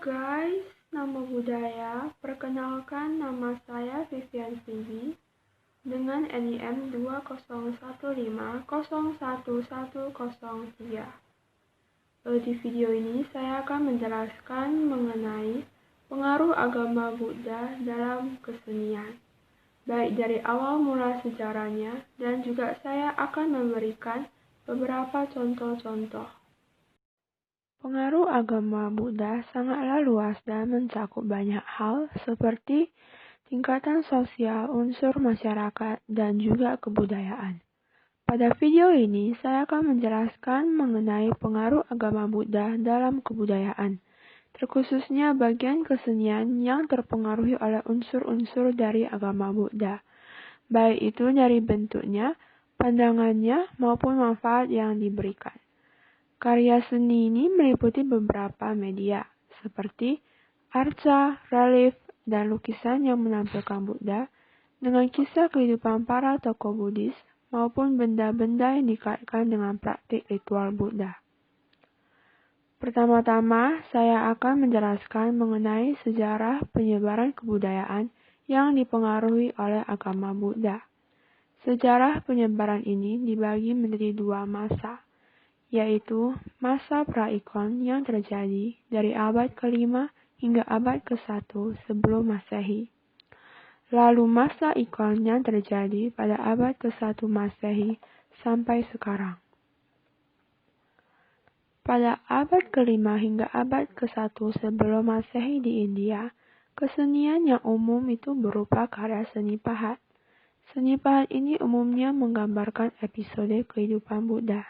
guys, nama budaya. Perkenalkan, nama saya Vivian Phoebe dengan NIM 201501103. Di video ini saya akan menjelaskan mengenai pengaruh agama Buddha dalam kesenian, baik dari awal mula sejarahnya, dan juga saya akan memberikan beberapa contoh-contoh. Pengaruh agama Buddha sangatlah luas dan mencakup banyak hal seperti tingkatan sosial, unsur masyarakat, dan juga kebudayaan. Pada video ini, saya akan menjelaskan mengenai pengaruh agama Buddha dalam kebudayaan, terkhususnya bagian kesenian yang terpengaruhi oleh unsur-unsur dari agama Buddha, baik itu dari bentuknya, pandangannya, maupun manfaat yang diberikan. Karya seni ini meliputi beberapa media, seperti arca, relief, dan lukisan yang menampilkan Buddha dengan kisah kehidupan para tokoh Buddhis maupun benda-benda yang dikaitkan dengan praktik ritual Buddha. Pertama-tama, saya akan menjelaskan mengenai sejarah penyebaran kebudayaan yang dipengaruhi oleh agama Buddha. Sejarah penyebaran ini dibagi menjadi dua masa, yaitu masa pra-ikon yang terjadi dari abad ke-5 hingga abad ke-1 sebelum Masehi. Lalu masa ikon yang terjadi pada abad ke-1 Masehi sampai sekarang. Pada abad ke-5 hingga abad ke-1 sebelum Masehi di India, kesenian yang umum itu berupa karya seni pahat. Seni pahat ini umumnya menggambarkan episode kehidupan Buddha.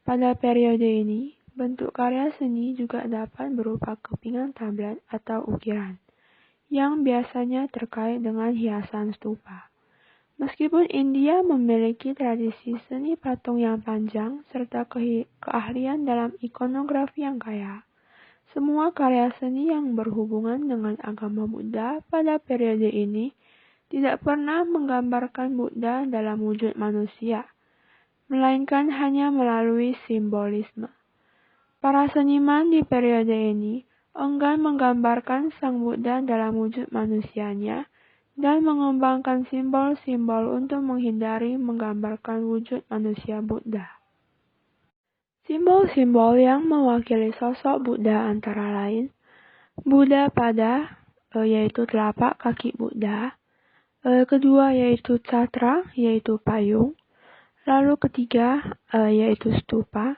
Pada periode ini, bentuk karya seni juga dapat berupa kepingan tablet atau ukiran, yang biasanya terkait dengan hiasan stupa. Meskipun India memiliki tradisi seni patung yang panjang serta keahlian dalam ikonografi yang kaya, semua karya seni yang berhubungan dengan agama Buddha pada periode ini tidak pernah menggambarkan Buddha dalam wujud manusia, melainkan hanya melalui simbolisme. Para seniman di periode ini enggan menggambarkan Sang Buddha dalam wujud manusianya dan mengembangkan simbol-simbol untuk menghindari menggambarkan wujud manusia Buddha. Simbol-simbol yang mewakili sosok Buddha antara lain Buddha pada, yaitu telapak kaki Buddha, kedua yaitu catra, yaitu payung, lalu ketiga yaitu stupa.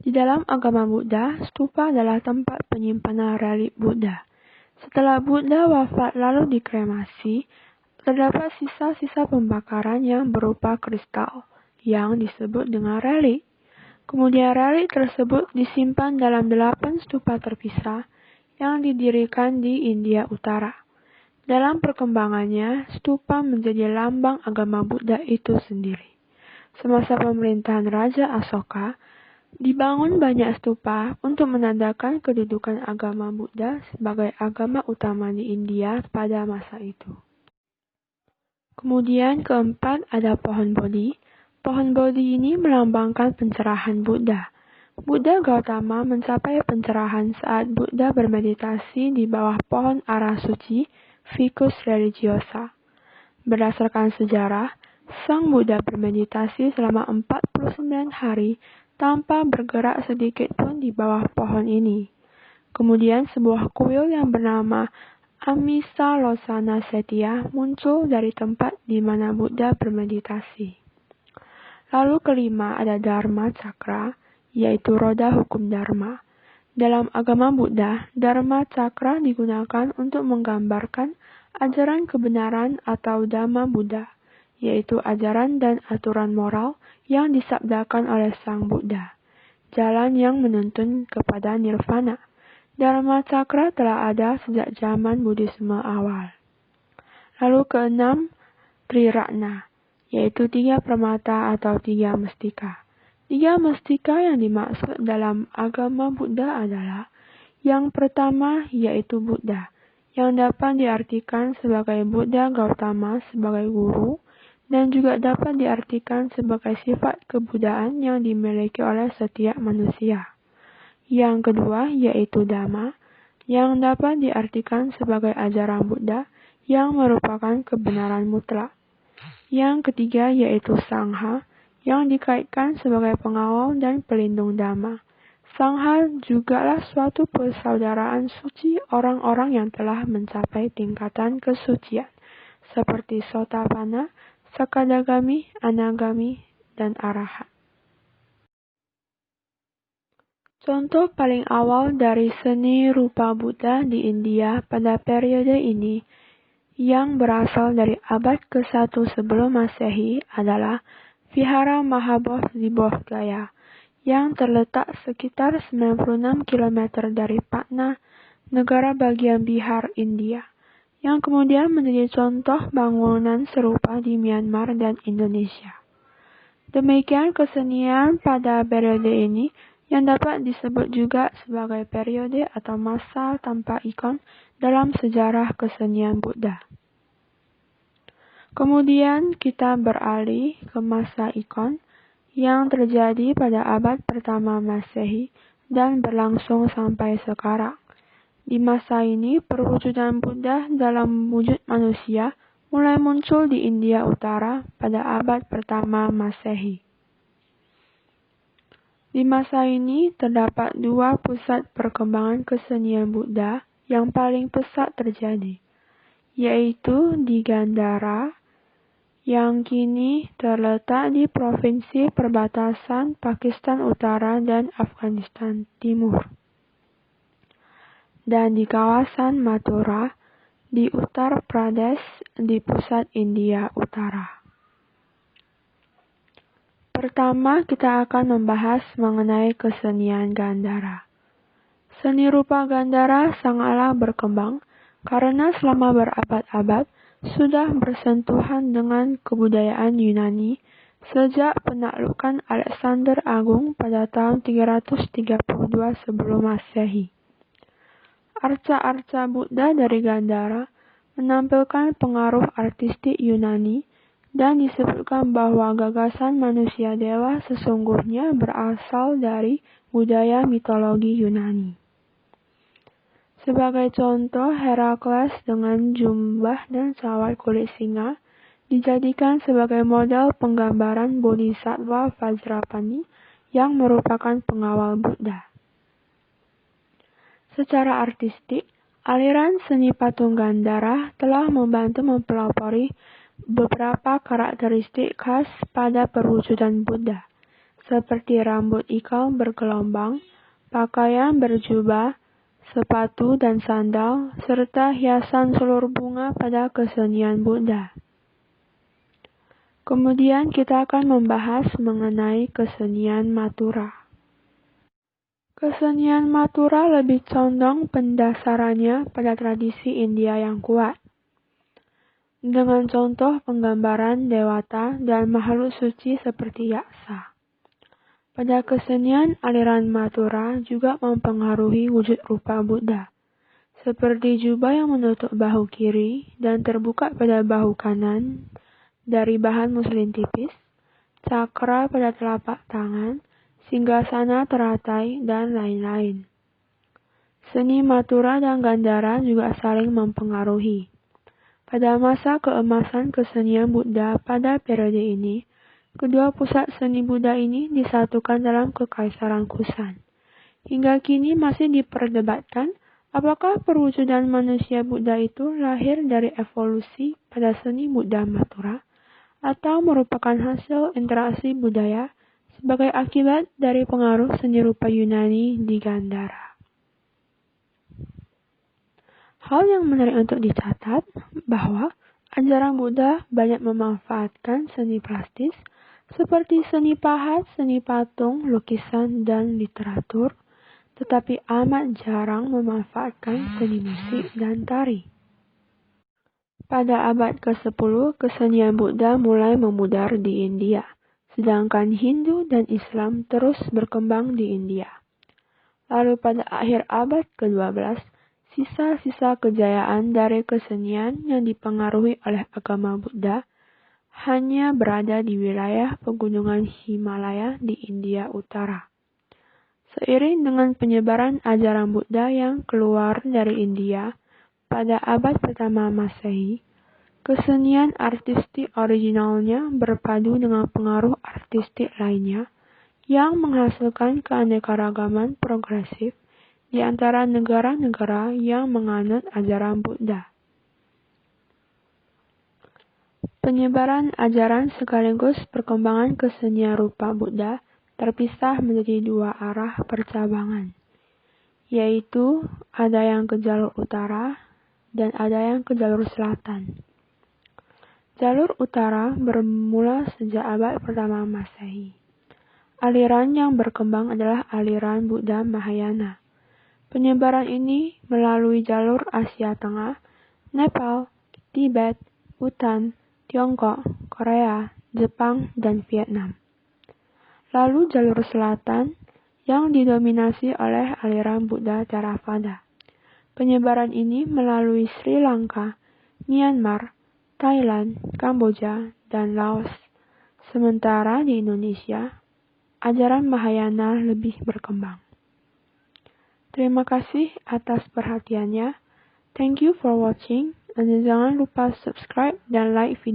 Di dalam agama Buddha, stupa adalah tempat penyimpanan relik Buddha. Setelah Buddha wafat lalu dikremasi, terdapat sisa-sisa pembakaran yang berupa kristal, yang disebut dengan relik. Kemudian relik tersebut disimpan dalam 8 stupa terpisah yang didirikan di India Utara. Dalam perkembangannya, stupa menjadi lambang agama Buddha itu sendiri. Semasa pemerintahan Raja Asoka, dibangun banyak stupa untuk menandakan kedudukan agama Buddha sebagai agama utama di India pada masa itu. Kemudian keempat ada pohon Bodhi. Pohon Bodhi ini melambangkan pencerahan Buddha. Buddha Gautama mencapai pencerahan saat Buddha bermeditasi di bawah pohon ara suci Ficus religiosa. Berdasarkan sejarah, Sang Buddha bermeditasi selama 49 hari tanpa bergerak sedikit pun di bawah pohon ini. Kemudian sebuah kuil yang bernama Amisalosana Setia muncul dari tempat di mana Buddha bermeditasi. Lalu kelima ada Dharma Cakra, yaitu roda hukum Dharma. Dalam agama Buddha, Dharma Cakra digunakan untuk menggambarkan ajaran kebenaran atau Dhamma Buddha, yaitu ajaran dan aturan moral yang disabdakan oleh Sang Buddha, jalan yang menuntun kepada nirvana. Dharma Cakra telah ada sejak zaman Buddhisme awal. Lalu keenam, Triratna, yaitu 3 permata atau 3 mestika. 3 mestika yang dimaksud dalam agama Buddha adalah yang pertama yaitu Buddha, yang dapat diartikan sebagai Buddha Gautama sebagai guru, dan juga dapat diartikan sebagai sifat kebudaan yang dimiliki oleh setiap manusia. Yang kedua yaitu Dhamma, yang dapat diartikan sebagai ajaran Buddha yang merupakan kebenaran mutlak. Yang ketiga yaitu Sangha, yang dikaitkan sebagai pengawal dan pelindung dhamma. Sangha jugalah suatu persaudaraan suci orang-orang yang telah mencapai tingkatan kesucian, seperti Sotapanna, Sakadagami, Anagami, dan Arahat. Contoh paling awal dari seni rupa Buddha di India pada periode ini yang berasal dari abad ke-1 sebelum Masehi adalah Vihara Mahabodh di Bodh Gaya, yang terletak sekitar 96 km dari Patna, negara bagian Bihar, India, yang kemudian menjadi contoh bangunan serupa di Myanmar dan Indonesia. Demikian kesenian pada periode ini yang dapat disebut juga sebagai periode atau masa tanpa ikon dalam sejarah kesenian Buddha. Kemudian kita beralih ke masa ikon yang terjadi pada abad pertama Masehi dan berlangsung sampai sekarang. Di masa ini, perwujudan Buddha dalam wujud manusia mulai muncul di India Utara pada abad pertama Masehi. Di masa ini, terdapat dua pusat perkembangan kesenian Buddha yang paling pesat terjadi, yaitu di Gandhara, yang kini terletak di provinsi perbatasan Pakistan Utara dan Afghanistan Timur, dan di kawasan Mathura di Uttar Pradesh di pusat India Utara. Pertama, kita akan membahas mengenai kesenian Gandhara. Seni rupa Gandhara sangatlah berkembang karena selama berabad-abad sudah bersentuhan dengan kebudayaan Yunani sejak penaklukan Alexander Agung pada tahun 332 sebelum Masehi. Arca-arca Buddha dari Gandhara menampilkan pengaruh artistik Yunani dan disebutkan bahwa gagasan manusia dewa sesungguhnya berasal dari budaya mitologi Yunani. Sebagai contoh, Herakles dengan jubah dan sawat kulit singa dijadikan sebagai model penggambaran Bodhisattva Vajrapani yang merupakan pengawal Buddha. Secara artistik, aliran seni patung Gandhara telah membantu mempelopori beberapa karakteristik khas pada perwujudan Buddha, seperti rambut ikal bergelombang, pakaian berjubah, sepatu dan sandal, serta hiasan seluruh bunga pada kesenian Buddha. Kemudian kita akan membahas mengenai kesenian Mathura. Kesenian Mathura lebih condong pendasarannya pada tradisi India yang kuat, dengan contoh penggambaran dewata dan makhluk suci seperti yaksa. Pada kesenian aliran Mathura juga mempengaruhi wujud rupa Buddha, seperti jubah yang menutup bahu kiri dan terbuka pada bahu kanan dari bahan muslin tipis, cakra pada telapak tangan, singgasana teratai, dan lain-lain. Seni Mathura dan Gandhara juga saling mempengaruhi. Pada masa keemasan kesenian Buddha pada periode ini, kedua pusat seni Buddha ini disatukan dalam Kekaisaran Kusan. Hingga kini masih diperdebatkan apakah perwujudan manusia Buddha itu lahir dari evolusi pada seni Buddha Mathura atau merupakan hasil interaksi budaya sebagai akibat dari pengaruh seni rupa Yunani di Gandhara. Hal yang menarik untuk dicatat bahwa ajaran Buddha banyak memanfaatkan seni plastis seperti seni pahat, seni patung, lukisan, dan literatur, tetapi amat jarang memanfaatkan seni musik dan tari. Pada abad ke-10, kesenian Buddha mulai memudar di India, sedangkan Hindu dan Islam terus berkembang di India. Lalu pada akhir abad ke-12, sisa-sisa kejayaan dari kesenian yang dipengaruhi oleh agama Buddha hanya berada di wilayah pegunungan Himalaya di India Utara. Seiring dengan penyebaran ajaran Buddha yang keluar dari India pada abad pertama Masehi, kesenian artistik originalnya berpadu dengan pengaruh artistik lainnya yang menghasilkan keanekaragaman progresif di antara negara-negara yang menganut ajaran Buddha. Penyebaran ajaran sekaligus perkembangan kesenian rupa Buddha terpisah menjadi dua arah percabangan, yaitu ada yang ke jalur utara dan ada yang ke jalur selatan. Jalur utara bermula sejak abad pertama Masehi. Aliran yang berkembang adalah aliran Buddha Mahayana. Penyebaran ini melalui jalur Asia Tengah, Nepal, Tibet, Bhutan, Tiongkok, Korea, Jepang, dan Vietnam. Lalu jalur selatan yang didominasi oleh aliran Buddha Theravada. Penyebaran ini melalui Sri Lanka, Myanmar, Thailand, Kamboja, dan Laos. Sementara di Indonesia, ajaran Mahayana lebih berkembang. Terima kasih atas perhatiannya. Thank you for watching. Dan jangan lupa subscribe dan like video